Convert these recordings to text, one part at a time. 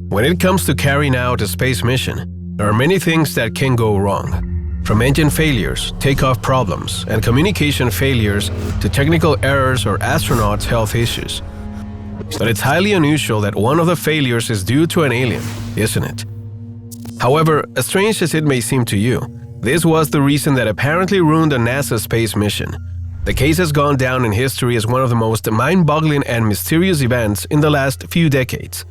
When it comes to carrying out a space mission, there are many things that can go wrong. From engine failures, takeoff problems, and communication failures to technical errors or astronauts' health issues. But it's highly unusual that one of the failures is due to an alien, isn't it? However, as strange as it may seem to you, this was the reason that apparently ruined a NASA space mission. The case has gone down in history as one of the most mind-boggling and mysterious events in the last few decades.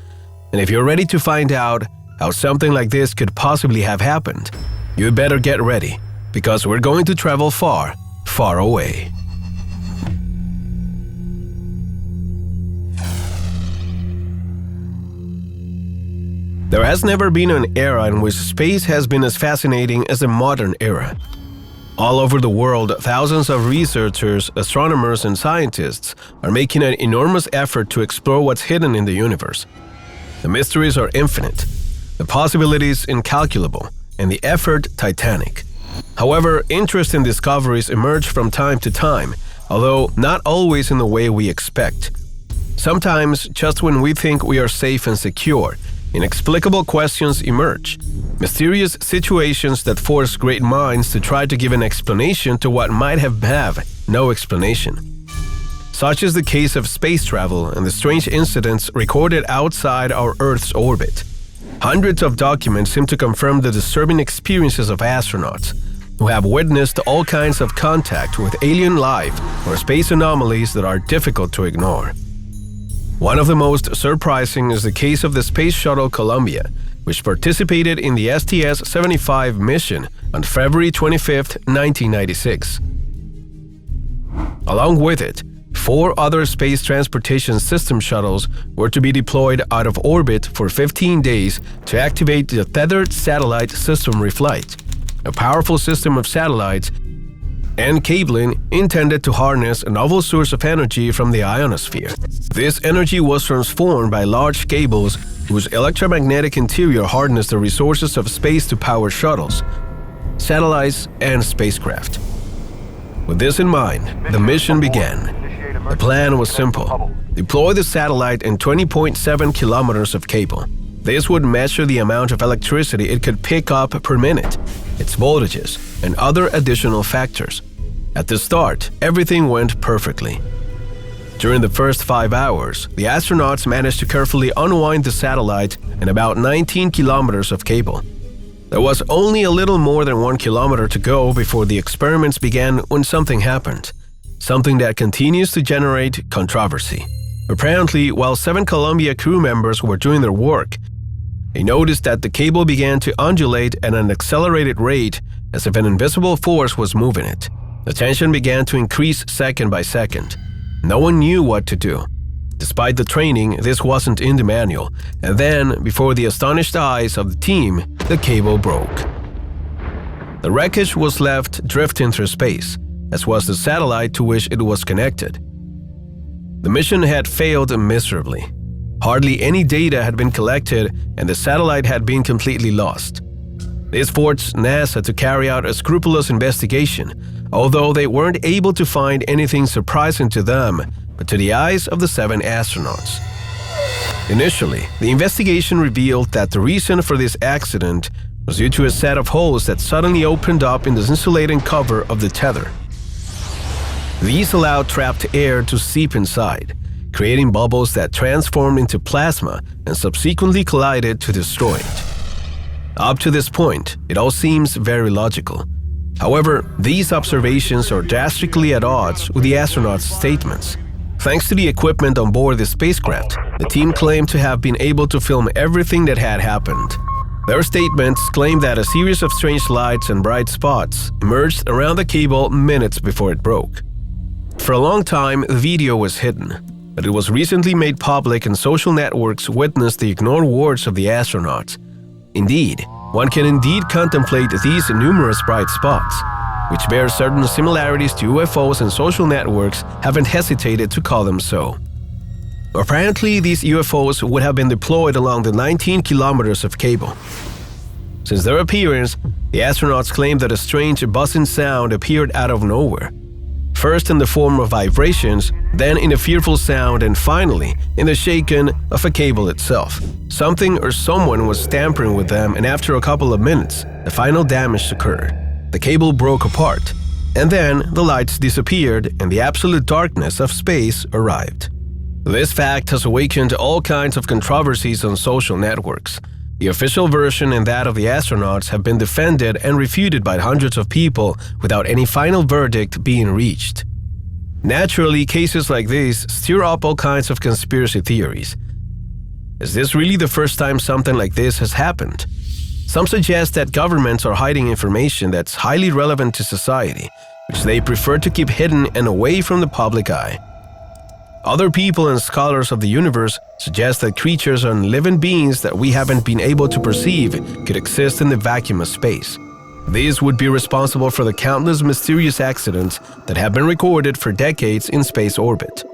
And if you're ready to find out how something like this could possibly have happened, you better get ready, because we're going to travel far, far away. There has never been an era in which space has been as fascinating as the modern era. All over the world, thousands of researchers, astronomers, and scientists are making an enormous effort to explore what's hidden in the universe. The mysteries are infinite, the possibilities incalculable, and the effort titanic. However, interesting discoveries emerge from time to time, although not always in the way we expect. Sometimes, just when we think we are safe and secure, inexplicable questions emerge, mysterious situations that force great minds to try to give an explanation to what might have no explanation. Such is the case of space travel and the strange incidents recorded outside our Earth's orbit. Hundreds of documents seem to confirm the disturbing experiences of astronauts who have witnessed all kinds of contact with alien life or space anomalies that are difficult to ignore. One of the most surprising is the case of the Space Shuttle Columbia, which participated in the STS-75 mission on February 25, 1996. Along with it, 4 other Space Transportation System shuttles were to be deployed out of orbit for 15 days to activate the Tethered Satellite System Reflight, a powerful system of satellites and cabling intended to harness a novel source of energy from the ionosphere. This energy was transformed by large cables whose electromagnetic interior harnessed the resources of space to power shuttles, satellites, and spacecraft. With this in mind, the mission began. The plan was simple: deploy the satellite in 20.7 kilometers of cable. This would measure the amount of electricity it could pick up per minute, its voltages, and other additional factors. At the start, everything went perfectly. During the first 5 hours, the astronauts managed to carefully unwind the satellite and about 19 kilometers of cable. There was only a little more than 1 kilometer to go before the experiments began when something happened. Something that continues to generate controversy. Apparently, while 7 Columbia crew members were doing their work, they noticed that the cable began to undulate at an accelerated rate as if an invisible force was moving it. The tension began to increase second by second. No one knew what to do. Despite the training, this wasn't in the manual, and then, before the astonished eyes of the team, the cable broke. The wreckage was left drifting through space, as was the satellite to which it was connected. The mission had failed miserably. Hardly any data had been collected, and the satellite had been completely lost. This forced NASA to carry out a scrupulous investigation, although they weren't able to find anything surprising to them, but to the eyes of the 7 astronauts. Initially, the investigation revealed that the reason for this accident was due to a set of holes that suddenly opened up in the insulating cover of the tether. These allowed trapped air to seep inside, creating bubbles that transformed into plasma and subsequently collided to destroy it. Up to this point, it all seems very logical. However, these observations are drastically at odds with the astronauts' statements. Thanks to the equipment on board the spacecraft, the team claimed to have been able to film everything that had happened. Their statements claim that a series of strange lights and bright spots emerged around the cable minutes before it broke. For a long time, the video was hidden, but it was recently made public and social networks witnessed the ignored words of the astronauts. Indeed, one can indeed contemplate these numerous bright spots, which bear certain similarities to UFOs, and social networks haven't hesitated to call them so. Apparently, these UFOs would have been deployed along the 19 kilometers of cable. Since their appearance, the astronauts claimed that a strange buzzing sound appeared out of nowhere. first in the form of vibrations, then in a fearful sound, and finally in the shaking of a cable itself. Something or someone was tampering with them, and after a couple of minutes, the final damage occurred. The cable broke apart, and then the lights disappeared and the absolute darkness of space arrived. This fact has awakened all kinds of controversies on social networks. The official version and that of the astronauts have been defended and refuted by hundreds of people without any final verdict being reached. Naturally, cases like these stir up all kinds of conspiracy theories. Is this really the first time something like this has happened? Some suggest that governments are hiding information that's highly relevant to society, which they prefer to keep hidden and away from the public eye. Other people and scholars of the universe suggest that creatures and living beings that we haven't been able to perceive could exist in the vacuum of space. These would be responsible for the countless mysterious accidents that have been recorded for decades in space orbit.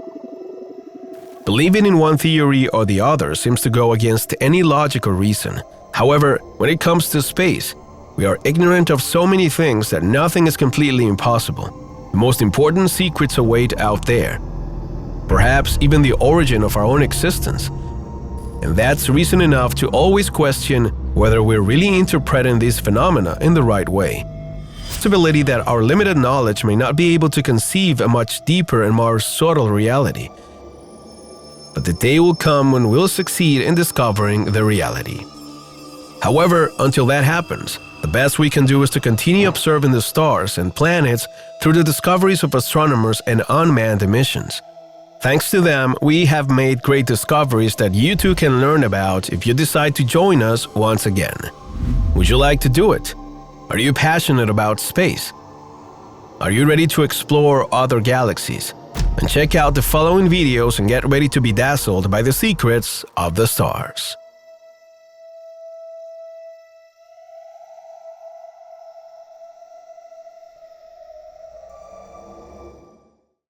Believing in one theory or the other seems to go against any logical reason. However, when it comes to space, we are ignorant of so many things that nothing is completely impossible. The most important secrets await out there. Perhaps even the origin of our own existence. And that's reason enough to always question whether we're really interpreting these phenomena in the right way. Possibility that our limited knowledge may not be able to conceive a much deeper and more subtle reality. But the day will come when we'll succeed in discovering the reality. However, until that happens, the best we can do is to continue observing the stars and planets through the discoveries of astronomers and unmanned missions. Thanks to them, we have made great discoveries that you too can learn about if you decide to join us once again. Would you like to do it? Are you passionate about space? Are you ready to explore other galaxies? And check out the following videos and get ready to be dazzled by the secrets of the stars.